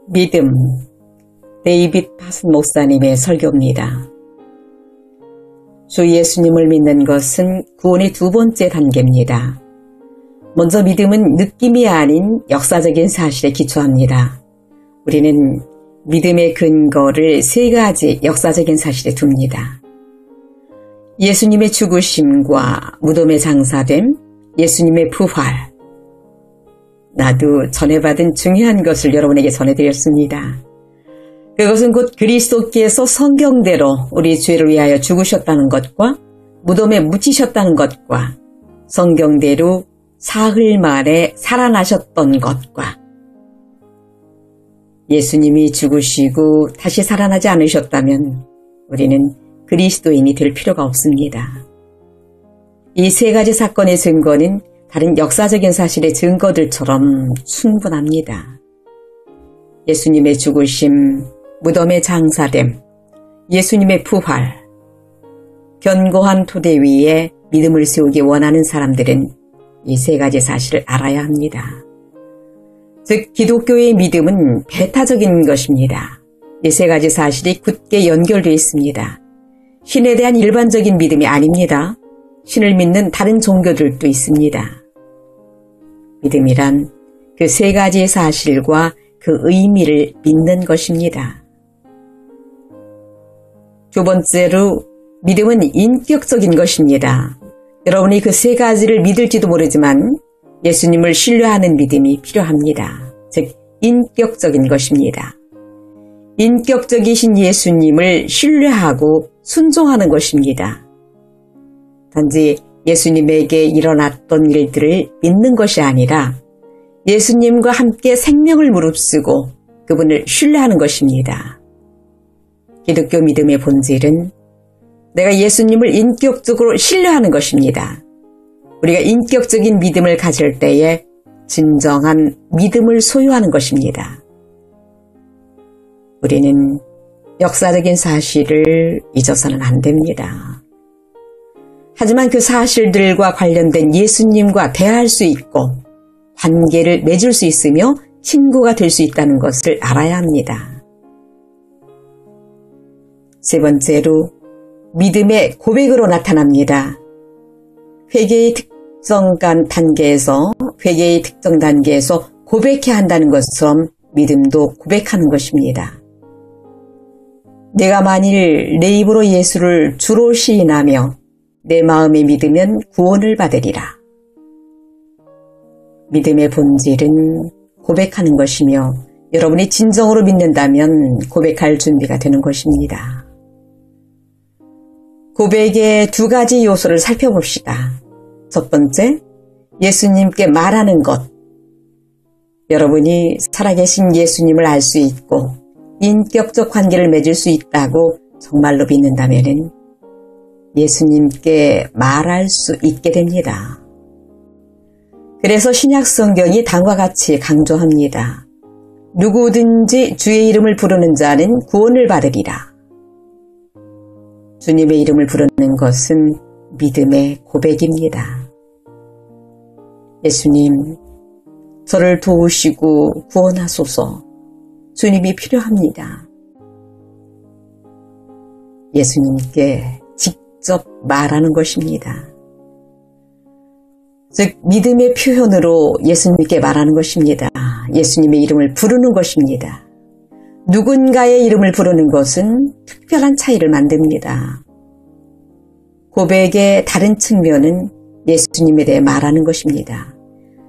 믿음, 데이빗 파슨 목사님의 설교입니다. 주 예수님을 믿는 것은 구원의 두 번째 단계입니다. 먼저 믿음은 느낌이 아닌 역사적인 사실에 기초합니다. 우리는 믿음의 근거를 세 가지 역사적인 사실에 둡니다. 예수님의 죽으심과 무덤에 장사됨, 예수님의 부활. 나도 전해받은 중요한 것을 여러분에게 전해드렸습니다. 그것은 곧 그리스도께서 성경대로 우리 죄를 위하여 죽으셨다는 것과 무덤에 묻히셨다는 것과 성경대로 사흘 만에 살아나셨던 것과 예수님이 죽으시고 다시 살아나지 않으셨다면 우리는 그리스도인이 될 필요가 없습니다. 이 세 가지 사건의 증거는 다른 역사적인 사실의 증거들처럼 충분합니다. 예수님의 죽으심, 무덤의 장사됨, 예수님의 부활. 견고한 토대 위에 믿음을 세우기 원하는 사람들은 이 세 가지 사실을 알아야 합니다. 즉 기독교의 믿음은 배타적인 것입니다. 이 세 가지 사실이 굳게 연결되어 있습니다. 신에 대한 일반적인 믿음이 아닙니다. 신을 믿는 다른 종교들도 있습니다. 믿음이란 그 세 가지의 사실과 그 의미를 믿는 것입니다. 두 번째로 믿음은 인격적인 것입니다. 여러분이 그 세 가지를 믿을지도 모르지만 예수님을 신뢰하는 믿음이 필요합니다. 즉 인격적인 것입니다. 인격적이신 예수님을 신뢰하고 순종하는 것입니다. 단지 예수님에게 일어났던 일들을 믿는 것이 아니라 예수님과 함께 생명을 무릅쓰고 그분을 신뢰하는 것입니다. 기독교 믿음의 본질은 내가 예수님을 인격적으로 신뢰하는 것입니다. 우리가 인격적인 믿음을 가질 때에 진정한 믿음을 소유하는 것입니다. 우리는 역사적인 사실을 잊어서는 안 됩니다. 하지만 그 사실들과 관련된 예수님과 대화할 수 있고 관계를 맺을 수 있으며 친구가 될 수 있다는 것을 알아야 합니다. 세 번째로 믿음의 고백으로 나타납니다. 회개의 특정 단계에서 고백해야 한다는 것처럼 믿음도 고백하는 것입니다. 내가 만일 내 입으로 예수를 주로 시인하며 내 마음에 믿으면 구원을 받으리라. 믿음의 본질은 고백하는 것이며 여러분이 진정으로 믿는다면 고백할 준비가 되는 것입니다. 고백의 두 가지 요소를 살펴봅시다. 첫 번째, 예수님께 말하는 것. 여러분이 살아계신 예수님을 알 수 있고 인격적 관계를 맺을 수 있다고 정말로 믿는다면 예수님께 말할 수 있게 됩니다. 그래서 신약 성경이 다음과 같이 강조합니다. 누구든지 주의 이름을 부르는 자는 구원을 받으리라. 주님의 이름을 부르는 것은 믿음의 고백입니다. 예수님, 저를 도우시고 구원하소서. 주님이 필요합니다. 예수님께 직접 말하는 것입니다. 즉 믿음의 표현으로 예수님께 말하는 것입니다. 예수님의 이름을 부르는 것입니다. 누군가의 이름을 부르는 것은 특별한 차이를 만듭니다. 고백의 다른 측면은 예수님에 대해 말하는 것입니다.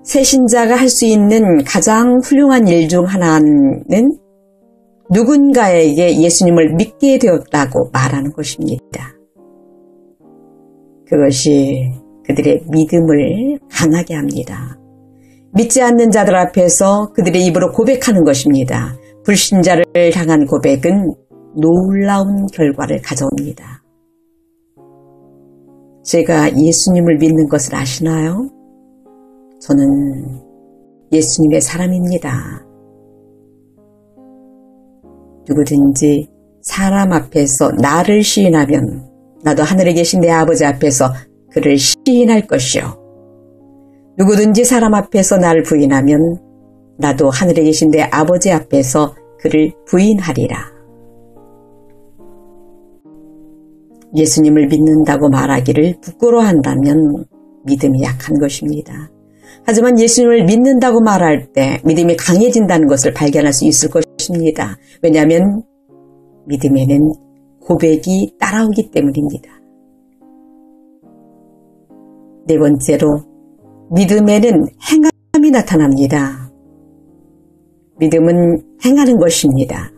새 신자가 할 수 있는 가장 훌륭한 일 중 하나는 누군가에게 예수님을 믿게 되었다고 말하는 것입니다. 그것이 그들의 믿음을 강하게 합니다. 믿지 않는 자들 앞에서 그들의 입으로 고백하는 것입니다. 불신자를 향한 고백은 놀라운 결과를 가져옵니다. 제가 예수님을 믿는 것을 아시나요? 저는 예수님의 사람입니다. 누구든지 사람 앞에서 나를 시인하면 나도 하늘에 계신 내 아버지 앞에서 그를 시인할 것이요. 누구든지 사람 앞에서 나를 부인하면 나도 하늘에 계신 내 아버지 앞에서 그를 부인하리라. 예수님을 믿는다고 말하기를 부끄러워한다면 믿음이 약한 것입니다. 하지만 예수님을 믿는다고 말할 때 믿음이 강해진다는 것을 발견할 수 있을 것입니다. 왜냐하면 믿음에는 고백이 따라오기 때문입니다. 네 번째로, 믿음에는 행함이 나타납니다. 믿음은 행하는 것입니다.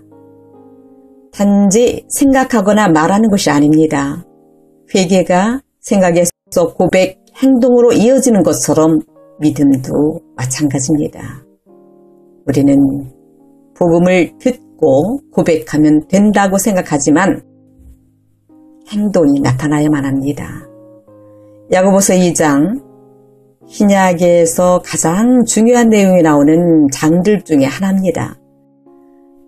단지 생각하거나 말하는 것이 아닙니다. 회개가 생각에서 고백, 행동으로 이어지는 것처럼 믿음도 마찬가지입니다. 우리는 복음을 듣고 고백하면 된다고 생각하지만 행동이 나타나야만 합니다. 야고보서 2장, 신약에서 가장 중요한 내용이 나오는 장들 중에 하나입니다.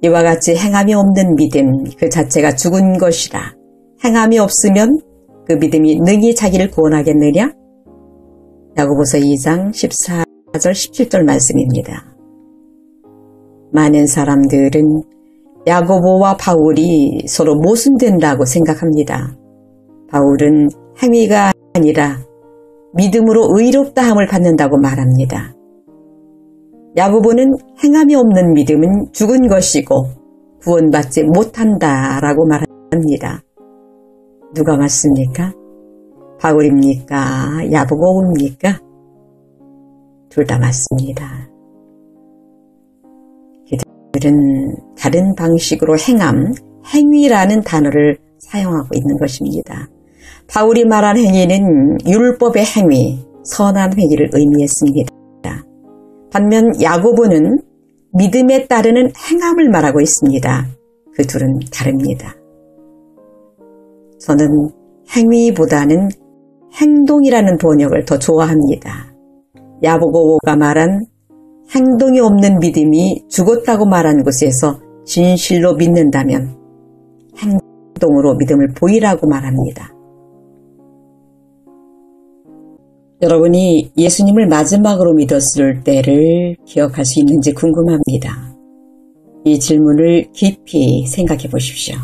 이와 같이 행함이 없는 믿음 그 자체가 죽은 것이라. 행함이 없으면 그 믿음이 능히 자기를 구원하겠느냐? 야고보서 2장 14절 17절 말씀입니다. 많은 사람들은 야고보와 바울이 서로 모순된다고 생각합니다. 바울은 행위가 아니라 믿음으로 의롭다함을 받는다고 말합니다. 야고보는 행함이 없는 믿음은 죽은 것이고 구원받지 못한다라고 말합니다. 누가 맞습니까? 바울입니까? 야고보입니까? 둘 다 맞습니다. 그들은 다른 방식으로 행함, 행위라는 단어를 사용하고 있는 것입니다. 바울이 말한 행위는 율법의 행위, 선한 행위를 의미했습니다. 반면 야고보는 믿음에 따르는 행함을 말하고 있습니다. 그 둘은 다릅니다. 저는 행위보다는 행동이라는 번역을 더 좋아합니다. 야고보가 말한 행동이 없는 믿음이 죽었다고 말한 곳에서 진실로 믿는다면 행동으로 믿음을 보이라고 말합니다. 여러분이 예수님을 마지막으로 믿었을 때를 기억할 수 있는지 궁금합니다. 이 질문을 깊이 생각해 보십시오.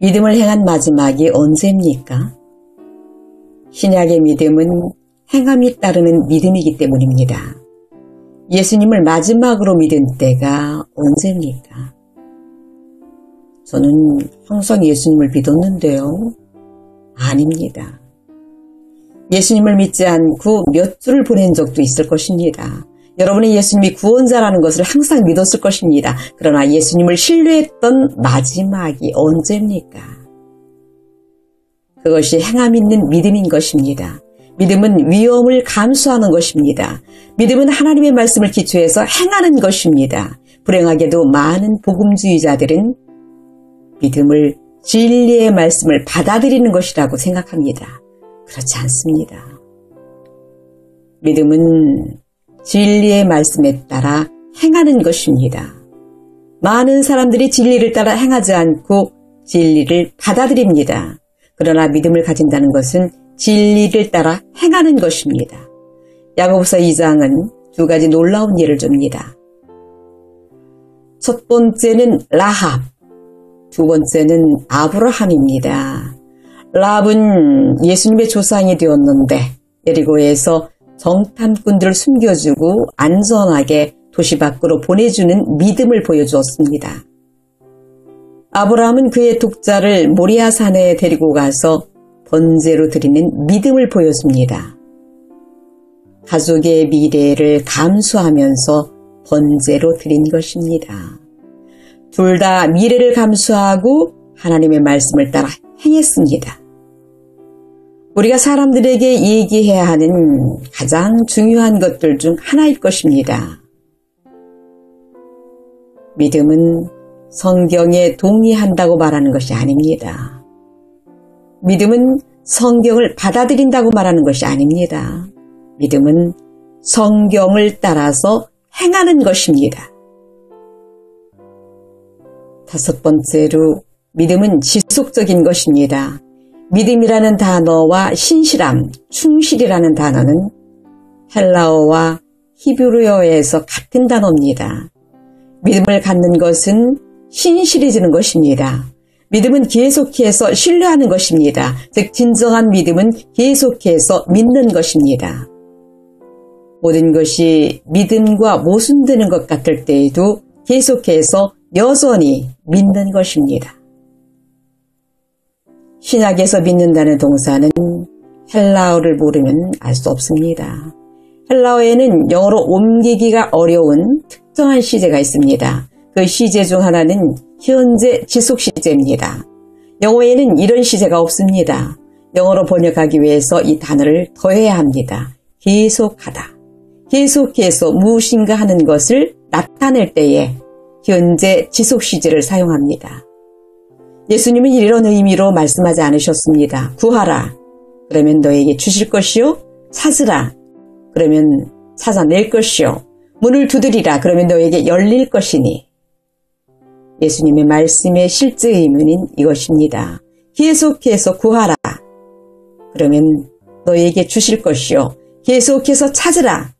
믿음을 행한 마지막이 언제입니까? 신약의 믿음은 행함이 따르는 믿음이기 때문입니다. 예수님을 마지막으로 믿은 때가 언제입니까? 저는 항상 예수님을 믿었는데요. 아닙니다. 예수님을 믿지 않고 몇 주를 보낸 적도 있을 것입니다. 여러분이 예수님이 구원자라는 것을 항상 믿었을 것입니다. 그러나 예수님을 신뢰했던 마지막이 언제입니까? 그것이 행함 있는 믿음인 것입니다. 믿음은 위험을 감수하는 것입니다. 믿음은 하나님의 말씀을 기초해서 행하는 것입니다. 불행하게도 많은 복음주의자들은 믿음을 진리의 말씀을 받아들이는 것이라고 생각합니다. 그렇지 않습니다. 믿음은 진리의 말씀에 따라 행하는 것입니다. 많은 사람들이 진리를 따라 행하지 않고 진리를 받아들입니다. 그러나 믿음을 가진다는 것은 진리를 따라 행하는 것입니다. 야고보서 2장은 두 가지 놀라운 예를 줍니다. 첫 번째는 라합, 두 번째는 아브라함입니다. 라합은 예수님의 조상이 되었는데 여리고에서 정탐꾼들을 숨겨주고 안전하게 도시 밖으로 보내주는 믿음을 보여주었습니다. 아브라함은 그의 독자를 모리아산에 데리고 가서 번제로 드리는 믿음을 보여줍니다. 가족의 미래를 감수하면서 번제로 드린 것입니다. 둘 다 미래를 감수하고 하나님의 말씀을 따라 행했습니다. 우리가 사람들에게 얘기해야 하는 가장 중요한 것들 중 하나일 것입니다. 믿음은 성경에 동의한다고 말하는 것이 아닙니다. 믿음은 성경을 받아들인다고 말하는 것이 아닙니다. 믿음은 성경을 따라서 행하는 것입니다. 다섯 번째로 믿음은 지속적인 것입니다. 믿음이라는 단어와 신실함, 충실이라는 단어는 헬라어와 히브리어에서 같은 단어입니다. 믿음을 갖는 것은 신실해지는 것입니다. 믿음은 계속해서 신뢰하는 것입니다. 즉 진정한 믿음은 계속해서 믿는 것입니다. 모든 것이 믿음과 모순되는 것 같을 때에도 계속해서 여전히 믿는 것입니다. 신약에서 믿는다는 동사는 헬라어를 모르면 알 수 없습니다. 헬라어에는 영어로 옮기기가 어려운 특정한 시제가 있습니다. 그 시제 중 하나는 현재 지속 시제입니다. 영어에는 이런 시제가 없습니다. 영어로 번역하기 위해서 이 단어를 더해야 합니다. 계속하다. 계속해서 무엇인가 하는 것을 나타낼 때에 현재 지속 시제를 사용합니다. 예수님은 이런 의미로 말씀하지 않으셨습니다. 구하라. 그러면 너에게 주실 것이요. 찾으라. 그러면 찾아낼 것이요. 문을 두드리라. 그러면 너에게 열릴 것이니. 예수님의 말씀의 실제 의미는 이것입니다. 계속해서 구하라. 그러면 너에게 주실 것이요. 계속해서 찾으라.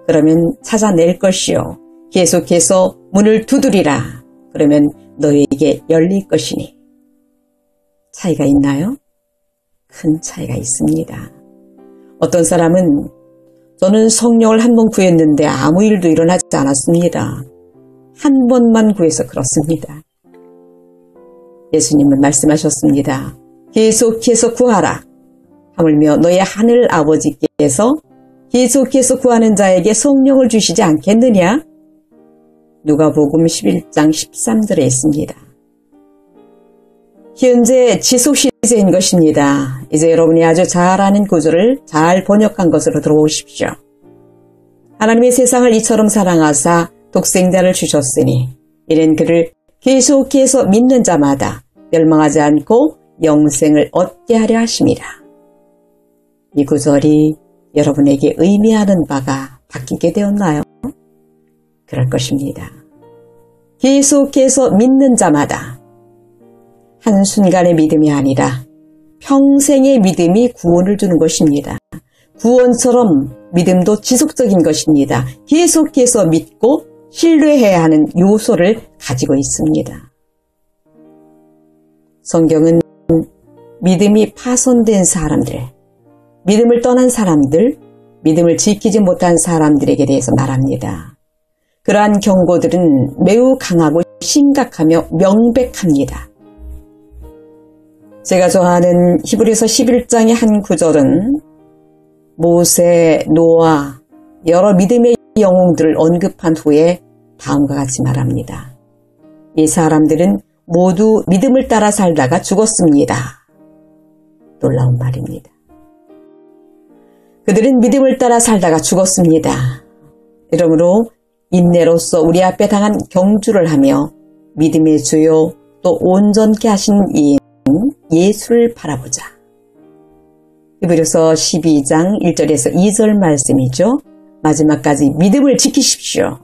그러면 찾아낼 것이요. 계속해서 문을 두드리라. 그러면 너에게 열릴 것이니. 차이가 있나요? 큰 차이가 있습니다. 어떤 사람은 저는 성령을 한 번 구했는데 아무 일도 일어나지 않았습니다. 한 번만 구해서 그렇습니다. 예수님은 말씀하셨습니다. 계속해서 구하라. 하물며 너의 하늘 아버지께서 계속해서 구하는 자에게 성령을 주시지 않겠느냐? 누가복음 11장 13절에 있습니다. 현재 지속 시제인 것입니다. 이제 여러분이 아주 잘 아는 구절을 잘 번역한 것으로 들어오십시오. 하나님의 세상을 이처럼 사랑하사 독생자를 주셨으니 이는 그를 계속해서 믿는 자마다 멸망하지 않고 영생을 얻게 하려 하심이라. 이 구절이 여러분에게 의미하는 바가 바뀌게 되었나요? 그럴 것입니다. 계속해서 믿는 자마다 한순간의 믿음이 아니라 평생의 믿음이 구원을 주는 것입니다. 구원처럼 믿음도 지속적인 것입니다. 계속해서 믿고 신뢰해야 하는 요소를 가지고 있습니다. 성경은 믿음이 파손된 사람들, 믿음을 떠난 사람들, 믿음을 지키지 못한 사람들에게 대해서 말합니다. 그러한 경고들은 매우 강하고 심각하며 명백합니다. 제가 좋아하는 히브리서 11장의 한 구절은 모세, 노아, 여러 믿음의 영웅들을 언급한 후에 다음과 같이 말합니다. 이 사람들은 모두 믿음을 따라 살다가 죽었습니다. 놀라운 말입니다. 그들은 믿음을 따라 살다가 죽었습니다. 이러므로 인내로서 우리 앞에 당한 경주를 하며 믿음의 주요 또 온전케 하신 이인 예수를 바라보자. 히브리서 12장 1절에서 2절 말씀이죠. 마지막까지 믿음을 지키십시오.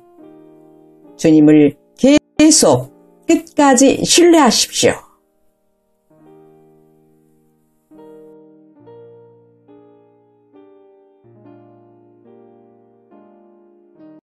주님을 계속 끝까지 신뢰하십시오.